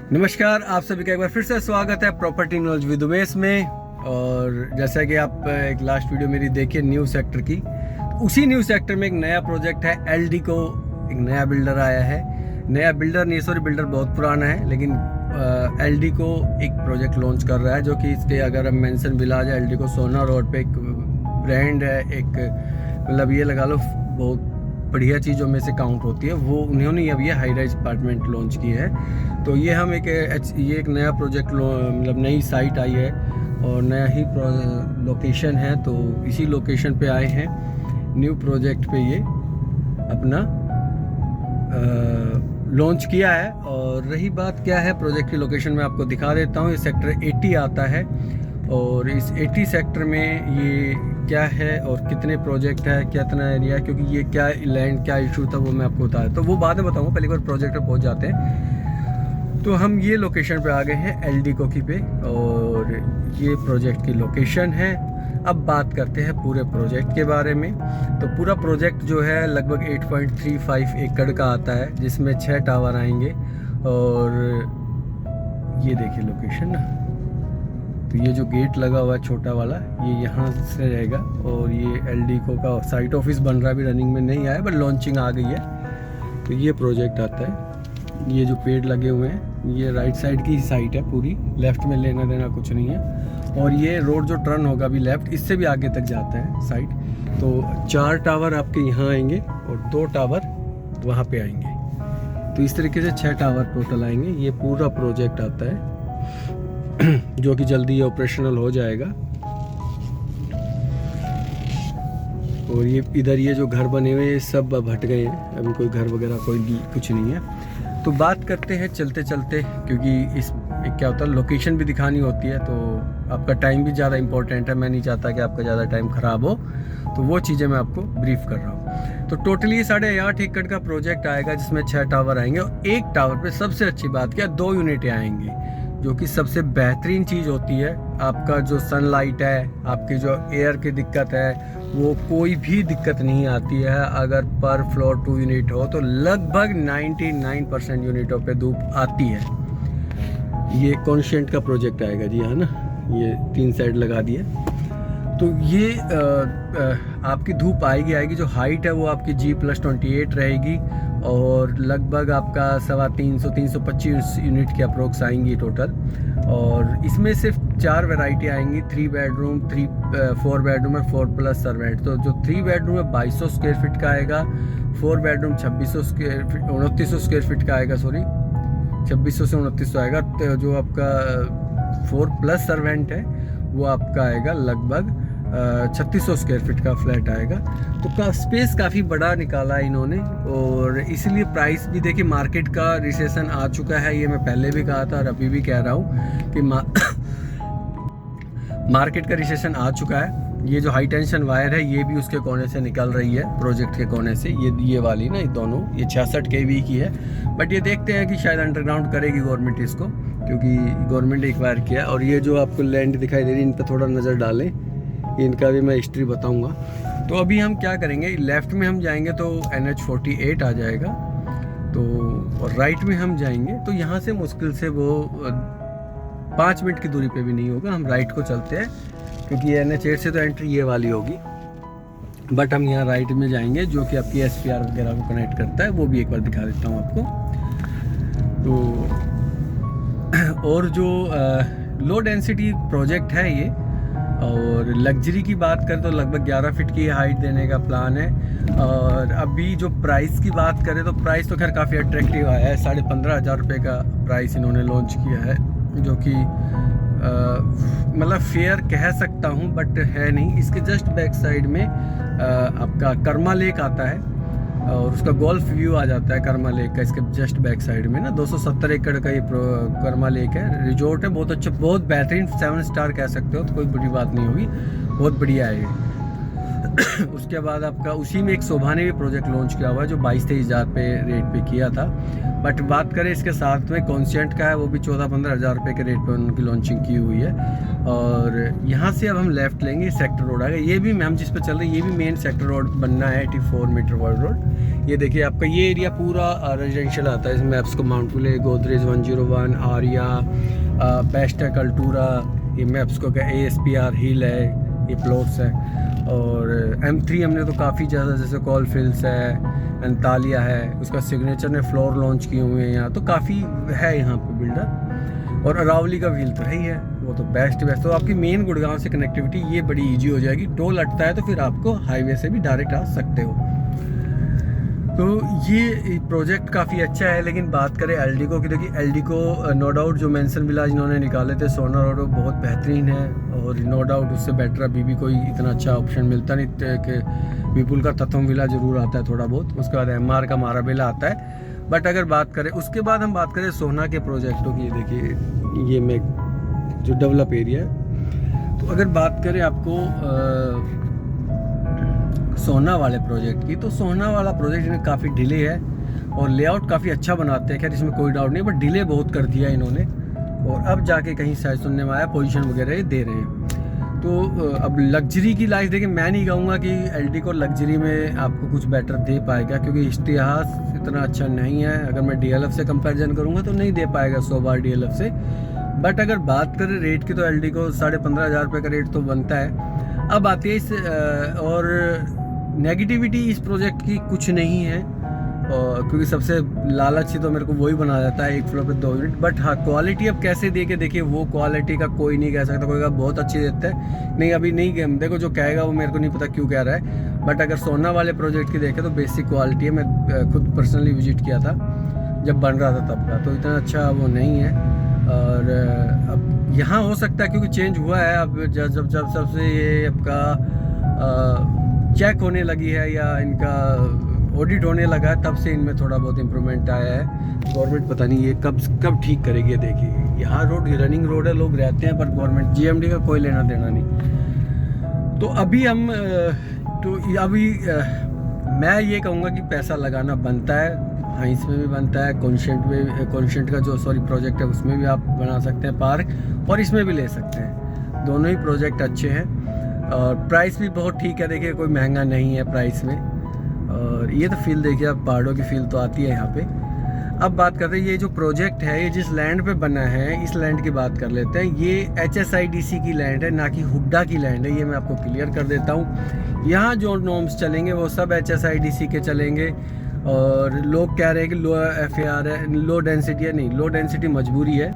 नमस्कार, आप सभी का एक बार फिर से स्वागत है प्रॉपर्टी नॉलेज विद उमेश में। और जैसा कि आप एक लास्ट वीडियो मेरी देखिए न्यू सेक्टर की, उसी न्यू सेक्टर में एक नया प्रोजेक्ट है। एलडी को एक नया बिल्डर आया है। नया बिल्डर नहीं, सॉरी, बिल्डर बहुत पुराना है, लेकिन एलडी को एक प्रोजेक्ट लॉन्च कर रहा है जो कि इसके अगर हम मेंशन विलाज है, एलडी को सोना रोड पे एक ब्रांड है, एक मतलब ये लगा लो बहुत बढ़िया चीज़ों में से काउंट होती है वो। उन्होंने अब ये हाई राइज अपार्टमेंट लॉन्च की है। तो ये हम ये एक नया प्रोजेक्ट मतलब नई साइट आई है और नया ही लोकेशन है। तो इसी लोकेशन पे आए हैं, न्यू प्रोजेक्ट पे ये अपना लॉन्च किया है। और रही बात क्या है प्रोजेक्ट की लोकेशन में आपको दिखा देता हूँ। ये सेक्टर 80 आता है और इस 80 सेक्टर में ये क्या है और कितने प्रोजेक्ट है, कितना एरिया है, क्योंकि ये क्या लैंड क्या इशू था वो मैं आपको बताया, तो वो बाद में बताऊँगा, पहले बार प्रोजेक्ट पे पहुँच जाते हैं। तो हम ये लोकेशन पे आ गए हैं एलडी कोकी पे और ये प्रोजेक्ट की लोकेशन है। अब बात करते हैं पूरे प्रोजेक्ट के बारे में। तो पूरा प्रोजेक्ट जो है लगभग 8.35 एकड़ का आता है, जिसमें 6 टावर आएंगे। और ये देखिए लोकेशन ना, तो ये जो गेट लगा हुआ है छोटा वाला, ये यहाँ से रहेगा। और ये एलडी को का साइट ऑफिस बन रहा है, अभी रनिंग में नहीं आया बट लॉन्चिंग आ गई है। तो ये प्रोजेक्ट आता है। ये जो पेड़ लगे हुए हैं ये राइट साइड की साइट है पूरी, लेफ्ट में लेना देना कुछ नहीं है। और ये रोड जो टर्न होगा अभी लेफ्ट, इससे भी आगे तक जाता है साइड। तो 4 टावर आपके यहाँ आएंगे और 2 टावर वहाँ पे आएंगे। तो इस तरीके से 6 टावर टोटल आएंगे। ये पूरा प्रोजेक्ट आता है जो कि जल्दी ऑपरेशनल हो जाएगा। और ये इधर ये जो घर बने हुए सब अब हट गए हैं, अभी कोई घर वगैरह कोई कुछ नहीं है। तो बात करते हैं चलते चलते, क्योंकि इस क्या होता है लोकेशन भी दिखानी होती है, तो आपका टाइम भी ज़्यादा इंपॉर्टेंट है। मैं नहीं चाहता कि आपका ज़्यादा टाइम ख़राब हो, तो वो चीज़ें मैं आपको ब्रीफ कर रहा हूँ। तो टोटली 8.5 एकड़ का प्रोजेक्ट आएगा, जिसमें 6 टावर आएंगे। और एक टावर पे सबसे अच्छी बात क्या, 2 यूनिटें आएंगी, जो कि सबसे बेहतरीन चीज़ होती है। आपका जो सनलाइट है, आपकी जो एयर की दिक्कत है, वो कोई भी दिक्कत नहीं आती है। अगर पर फ्लोर 2 यूनिट हो तो लगभग 99% यूनिटों पे धूप आती है। ये कॉन्स्टेंट का प्रोजेक्ट आएगा जी, है ना, ये 3 साइड लगा दिए। तो ये आपकी धूप आएगी। जो हाइट है वो आपकी G+28 रहेगी और लगभग आपका 325 यूनिट के अप्रोक्स आएंगी टोटल। और इसमें सिर्फ 4 वैरायटी आएंगी, 3 बेडरूम, 4 बेडरूम और 4+ सर्वेंट। तो जो 3 बेडरूम है 2200 स्क्वायर फीट का आएगा, 4 bedroom 2600 square feet 2900 square feet का आएगा, सॉरी 2600 से 2900 आएगा। तो जो आपका 4+ सर्वेंट है वो आपका आएगा लगभग 3600 स्क्वायर फीट का फ्लैट आएगा। तो स्पेस काफ़ी बड़ा निकाला है इन्होंने। और इसीलिए प्राइस भी देखिए, मार्केट का रिसेशन आ चुका है, ये मैं पहले भी कहा था और अभी भी कह रहा हूँ कि मार्केट का रिसेशन आ चुका है। ये जो हाई टेंशन वायर है ये भी उसके कोने से निकल रही है, प्रोजेक्ट के कोने से। ये वाली ना, ये दोनों, ये 66 kV की है। बट ये देखते हैं कि शायद अंडरग्राउंड करेगी गवर्नमेंट इसको, क्योंकि गवर्नमेंट ने एक्वायर किया। और ये जो आपको लैंड दिखाई दे रही है, इन पर थोड़ा नज़र डालें, इनका भी मैं हिस्ट्री बताऊंगा। तो अभी हम क्या करेंगे, लेफ़्ट में हम जाएंगे तो NH48 आ जाएगा। तो और राइट में हम जाएंगे तो यहाँ से मुश्किल से वो 5 मिनट की दूरी पे भी नहीं होगा। हम राइट को चलते हैं, क्योंकि NH8 से तो एंट्री ये वाली होगी, बट हम यहाँ राइट में जाएंगे, जो कि आपकी SPR वगैरह को कनेक्ट करता है। वो भी एक बार दिखा देता हूँ आपको। तो और जो लो डेंसिटी प्रोजेक्ट है ये, और लग्जरी की बात करें तो लगभग 11 फीट की हाइट देने का प्लान है। और अभी जो प्राइस की बात करें तो प्राइस तो खैर काफ़ी अट्रैक्टिव आया है। 15,500 रुपये का प्राइस इन्होंने लॉन्च किया है, जो कि मतलब फेयर कह सकता हूँ बट है नहीं। इसके जस्ट बैक साइड में आपका कर्मा लेक आता है और उसका गोल्फ व्यू आ जाता है कर्मा लेक का। इसके जस्ट बैक साइड में ना 270 एकड़ का ये कर्मा लेक है, रिजॉर्ट है, बहुत अच्छा, बहुत बेहतरीन, 7 स्टार कह सकते हो, तो कोई बड़ी बात नहीं होगी, बहुत बढ़िया है ये। उसके बाद आपका उसी में एक शोभा ने भी प्रोजेक्ट लॉन्च किया हुआ है, जो 22-23 हज़ार पे रेट पे किया था। बट बात करें इसके साथ में कॉन्सेंट का है, वो भी 14-15 हज़ार रुपये के रेट पर उनकी लॉन्चिंग की हुई है। और यहाँ से अब हम लेफ़्ट लेंगे, सेक्टर रोड आएगा। ये भी हम जिस पर चल रहे हैं ये भी मेन सेक्टर रोड बनना है, 84 मीटर वर्ल्ड रोड। ये देखिए आपका ये एरिया पूरा रेजिडेंशियल आता है। इसमें आपको माउंट विले, गोदरेज 101, आर्या, बेस्टेक, अल्टूरा, ये मैप्स को क्या ASPR हिल है, ये प्लॉट्स है। और M3 हमने तो काफ़ी ज़्यादा, जैसे कॉलफिल्स है, अंतालिया है, उसका सिग्नेचर ने फ्लोर लॉन्च किए हुए हैं यहाँ, तो काफ़ी है यहाँ पे बिल्डर। और अरावली का व्हील तो है ही है, वो तो बेस्ट। तो आपकी मेन गुड़गांव से कनेक्टिविटी ये बड़ी इजी हो जाएगी। टोल अटता है तो फिर आपको हाईवे से भी डायरेक्ट आ सकते हो। तो ये प्रोजेक्ट काफ़ी अच्छा है। लेकिन बात करें एल्डिको की, देखिए एल्डिको नो डाउट जो मेंशन विलाज इन्होंने निकाले थे सोना रोड, वो बहुत बेहतरीन है। और नो डाउट उससे बेटर अभी भी कोई इतना अच्छा ऑप्शन मिलता नहीं कि विपुल का तत्वम विला ज़रूर आता है थोड़ा बहुत, उसके बाद MR का मारा विला आता है। बट अगर बात करें उसके बाद हम बात करें सोना के प्रोजेक्टों की, देखिए ये में जो डेवलप एरिया है, तो अगर बात करें आपको सोना वाले प्रोजेक्ट की, तो सोना वाला प्रोजेक्ट इन्हें काफ़ी डिले है और लेआउट काफ़ी अच्छा बनाते हैं, खैर इसमें कोई डाउट नहीं, बट डिले बहुत कर दिया इन्होंने। और अब जाके कहीं शायद सुनने में आया पोजीशन वगैरह दे रहे हैं। तो अब लग्जरी की लाइफ देखिए, मैं नहीं कहूँगा कि एल्डिको लग्जरी में आपको कुछ बेटर दे पाएगा, क्योंकि इतिहास इतना अच्छा नहीं है। अगर मैं DLF से कंपैरिजन करूँगा तो नहीं दे पाएगा 100 बार DLF से। बट अगर बात करें रेट की, तो एल्डिको 15,500 रुपये का रेट तो बनता है। अब आती है इस और नेगेटिविटी इस प्रोजेक्ट की कुछ नहीं है, और क्योंकि सबसे लालची तो मेरे को वही बना देता है, 1 फ्लोर पे 2 यूनिट। बट हाँ, क्वालिटी अब कैसे दे के देखिए, वो क्वालिटी का कोई नहीं कह सकता। कोई का बहुत अच्छी देता है, नहीं अभी नहीं, देखो जो कहेगा वो मेरे को नहीं पता क्यों कह रहा है। बट अगर सोना वाले प्रोजेक्ट की देखें तो बेसिक क्वालिटी है। मैं खुद पर्सनली विजिट किया था जब बन रहा था तब का, तो इतना अच्छा वो नहीं है। और अब यहाँ हो सकता है क्योंकि चेंज हुआ है, अब जब सबसे ये आपका चेक होने लगी है या इनका ऑडिट होने लगा है, तब से इनमें थोड़ा बहुत इम्प्रूवमेंट आया है। गवर्नमेंट पता नहीं ये कब ठीक करेगी। ये देखिए यहाँ रोड रनिंग रोड है, लोग रहते हैं, पर गवर्नमेंट GMD का कोई लेना देना नहीं। तो अभी हम मैं ये कहूँगा कि पैसा लगाना बनता है। हाँ, इसमें भी बनता है, कॉन्सेंट का जो प्रोजेक्ट है उसमें भी आप बना सकते हैं पार्क, और इसमें भी ले सकते हैं। दोनों ही प्रोजेक्ट अच्छे हैं और प्राइस भी बहुत ठीक है। देखिए कोई महंगा नहीं है प्राइस में। और ये तो फील देखिए, अब पहाड़ों की फील तो आती है यहाँ पे। अब बात करते हैं ये जो प्रोजेक्ट है, ये जिस लैंड पे बना है, इस लैंड की बात कर लेते हैं। ये HSIDC की लैंड है, ना कि हुड्डा की लैंड है। ये मैं आपको क्लियर कर देता हूँ। यहाँ जो नॉर्म्स चलेंगे वो सब HSIDC के चलेंगे। और लोग कह रहे हैं कि लो FAR है, लो डेंसिटी है, नहीं लो डेंसिटी मजबूरी है।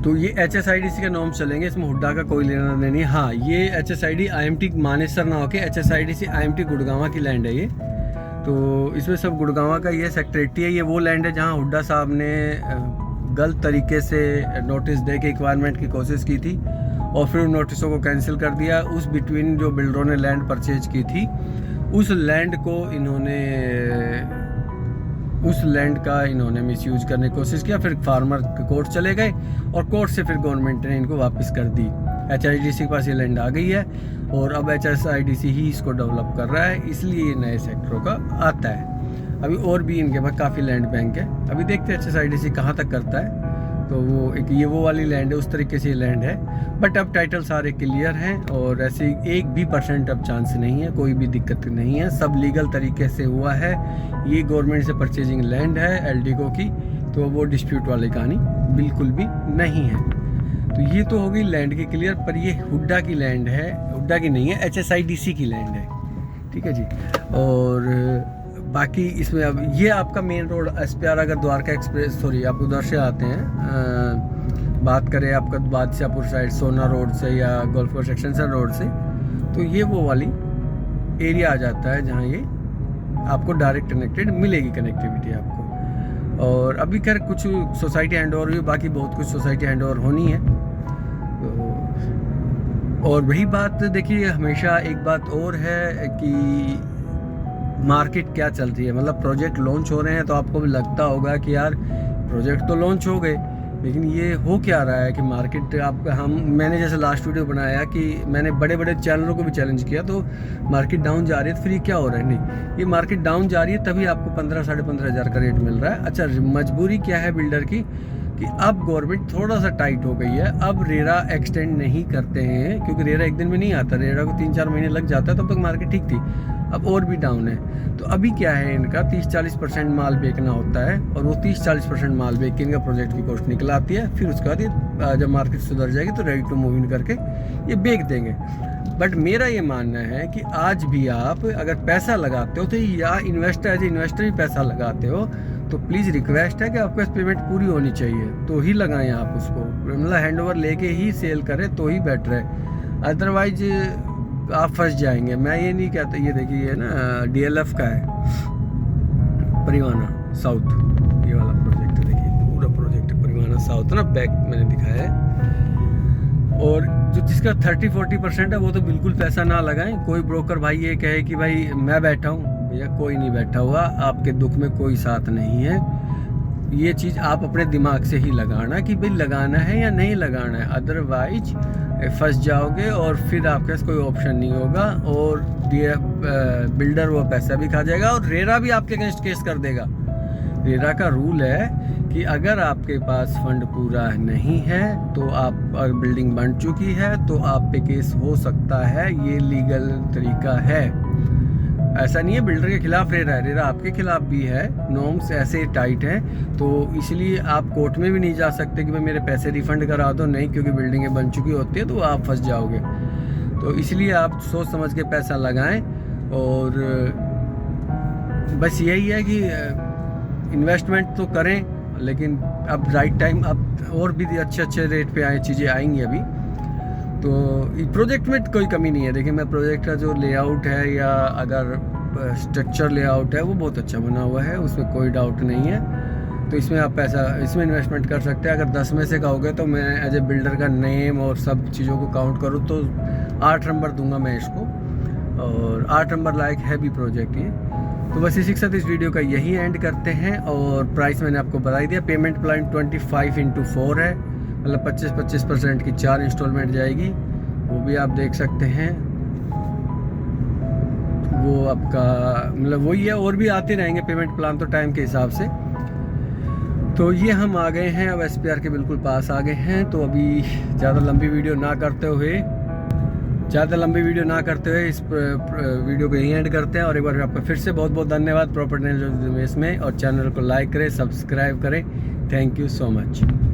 तो ये HSIDC के नॉर्म्स चलेंगे, इसमें हुड्डा का कोई लेना देना नहीं। हाँ, ये HSID IMT मानेसर ना होके HSIDC IMT गुड़गांव की लैंड है ये। तो इसमें सब गुड़गांव का ये सेक्रेटरी है। ये वो लैंड है जहाँ हुड्डा साहब ने गलत तरीके से नोटिस दे के एक्वायरमेंट की कोशिश की थी और फिर उन नोटिसों को कैंसिल कर दिया। उस बिटवीन जो बिल्डरों ने लैंड परचेज की थी, उस लैंड का इन्होंने मिसयूज करने की कोशिश किया। फिर फार्मर कोर्ट चले गए और कोर्ट से फिर गवर्नमेंट ने इनको वापस कर दी। HSIDC के पास ये लैंड आ गई है और अब HSIDC ही इसको डेवलप कर रहा है, इसलिए ये नए सेक्टरों का आता है। अभी और भी इनके पास काफ़ी लैंड बैंक है। अभी देखते हैं HSIDC कहाँ तक करता है। तो वो एक ये वो वाली लैंड है, उस तरीके से ये लैंड है। बट अब टाइटल सारे क्लियर हैं और ऐसे 1% अब चांस नहीं है, कोई भी दिक्कत नहीं है, सब लीगल तरीके से हुआ है। ये गवर्नमेंट से परचेजिंग लैंड है एल्डिको की, तो वो डिस्प्यूट वाली कहानी बिल्कुल भी नहीं है। तो ये तो हो गई लैंड की क्लियर। पर ये हुड्डा की लैंड है, हुड्डा की नहीं है, HSIDC की लैंड है, ठीक है जी। और बाकी इसमें अब ये आपका मेन रोड SPR, अगर द्वारका एक्सप्रेस आप उधर से आते हैं, बात करें आपका बादशाहपुर साइड सोना रोड से या गोल्फ कोर्स एक्सटेंशन रोड से, तो ये वो वाली एरिया आ जाता है जहाँ ये आपको डायरेक्ट कनेक्टेड मिलेगी कनेक्टिविटी आपको। और अभी खैर कुछ सोसाइटी हैंड ओवर हुई, बाकी बहुत कुछ सोसाइटी हैंड ओवर होनी है। और वही बात देखिए, हमेशा एक बात और है कि मार्केट क्या चल रही है। मतलब प्रोजेक्ट लॉन्च हो रहे हैं तो आपको भी लगता होगा कि यार प्रोजेक्ट तो लॉन्च हो गए, लेकिन ये हो क्या रहा है कि मार्केट मैंने जैसे लास्ट वीडियो बनाया कि मैंने बड़े बड़े चैनलों को भी चैलेंज किया, तो मार्केट डाउन जा रही है तो फिर ये क्या हो रहा है? नहीं, ये मार्केट डाउन जा रही है तभी आपको 15-15.5 हज़ार का रेट मिल रहा है। अच्छा, मजबूरी क्या है बिल्डर की कि अब गवर्नमेंट थोड़ा सा टाइट हो गई है, अब रेरा एक्सटेंड नहीं करते हैं, क्योंकि रेरा एक दिन में नहीं आता, रेरा को 3-4 महीने लग जाता है, तब तक मार्केट ठीक थी, अब और भी डाउन है। तो अभी क्या है, इनका 30-40% माल बेचना होता है, और वो 30-40% माल बेच के इनका प्रोजेक्ट की कॉस्ट निकल आती है। फिर उसके बाद ये जब मार्केट सुधर जाएगी तो रेडी टू मूव इन करके ये बेच देंगे। बट मेरा ये मानना है कि आज भी आप अगर पैसा लगाते हो तो, या इन्वेस्टर एज ए इन्वेस्टर भी पैसा लगाते हो, तो प्लीज़ रिक्वेस्ट है कि आपके पास पेमेंट पूरी होनी चाहिए, तो ही लगाएं आप उसको, मतलब हैंडओवर लेके ही सेल करें तो ही बेटर है, अदरवाइज आप फंस जाएंगे। मैं ये नहीं कहता, ये देखिए ये ना DLF का है, परिवाना साउथ, ये वाला प्रोजेक्ट है, देखिए पूरा प्रोजेक्ट है परिवाना साउथ ना, बैक मैंने दिखाया है। और जो जिसका 30-40% है वो तो बिल्कुल पैसा ना लगाएं। कोई ब्रोकर भाई ये कहे कि भाई मैं बैठा हूँ, भैया कोई नहीं बैठा हुआ, आपके दुख में कोई साथ नहीं है। ये चीज़ आप अपने दिमाग से ही लगाना कि भाई लगाना है या नहीं लगाना है, अदरवाइज फंस जाओगे और फिर आपके पास कोई ऑप्शन नहीं होगा, और बिल्डर वो पैसा भी खा जाएगा और रेरा भी आपके अगेंस्ट केस कर देगा। रेरा का रूल है कि अगर आपके पास फंड पूरा नहीं है तो आप, अगर बिल्डिंग बन चुकी है तो आप पे केस हो सकता है, ये लीगल तरीका है। ऐसा नहीं है बिल्डर के खिलाफ रेरा है, रेरा आपके खिलाफ भी है, नॉर्म्स ऐसे टाइट हैं, तो इसलिए आप कोर्ट में भी नहीं जा सकते कि भाई मेरे पैसे रिफंड करा दो, नहीं, क्योंकि बिल्डिंगें बन चुकी होती है तो आप फंस जाओगे। तो इसलिए आप सोच समझ के पैसा लगाएं, और बस यही है कि इन्वेस्टमेंट तो करें, लेकिन अब राइट टाइम, अब और भी अच्छे रेट पे चीज़ें आएंगी अभी। तो प्रोजेक्ट में कोई कमी नहीं है, देखिए मैं प्रोजेक्ट का जो लेआउट है या अगर स्ट्रक्चर लेआउट है वो बहुत अच्छा बना हुआ है, उसमें कोई डाउट नहीं है। तो इसमें आप पैसा, इसमें इन्वेस्टमेंट कर सकते हैं। अगर 10 में से कहोगे तो मैं एज ए बिल्डर का नेम और सब चीज़ों को काउंट करूँ तो 8 नंबर दूंगा मैं इसको, और 8 नंबर लायक है भी प्रोजेक्ट ये। तो बस इसी के साथ इस वीडियो का यही एंड करते हैं, और प्राइस मैंने आपको बता दिया। पेमेंट प्लान 25x4 है, मतलब 25% की 4 इंस्टॉलमेंट जाएगी, वो भी आप देख सकते हैं। वो आपका मतलब वही है, और भी आते रहेंगे पेमेंट प्लान तो टाइम के हिसाब से। तो ये हम आ गए हैं, अब SPR के बिल्कुल पास आ गए हैं। तो अभी ज़्यादा लंबी वीडियो ना करते हुए इस वीडियो को यहीं एंड करते हैं। और एक बार आपका फिर से बहुत बहुत धन्यवाद प्रॉपर्टी नॉलेज में, और चैनल को लाइक करें, सब्सक्राइब करें। Thank you so much.